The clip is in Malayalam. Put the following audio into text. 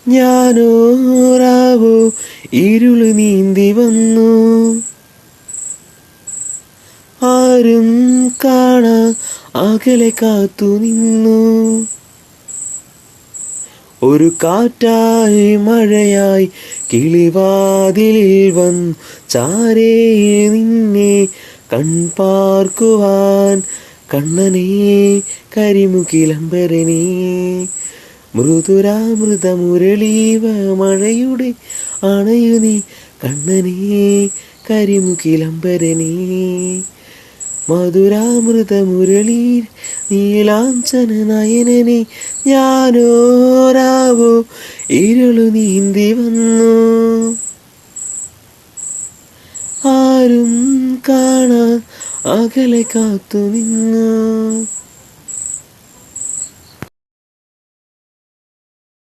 ഞാനോരാവോ ഇരുള് നീന്തി വന്നു, ആരും കാണാ അകലെ കാത്തു നിന്നു. ഒരു കാറ്റായി മഴയായി കിളിവാതിലിൽ വന്നു ചാരേ നിന്നെ കൺപാർക്കുവാൻ. കണ്ണനേ കരിമുകിലംബരനേ, മൃദുരാമൃതമുരളീവ മഴയുടെ അണയു നീ. കണ്ണനേ കരിമുകിലംബരനേ, മധുരാമൃതമുരളീ നീലാഞ്ചന നയനനെ. ഞാനോരാവോ ഇരുളു നീന്തി വന്നു, ആരും കാണാൻ അകലെ കാത്തു നിന്നു.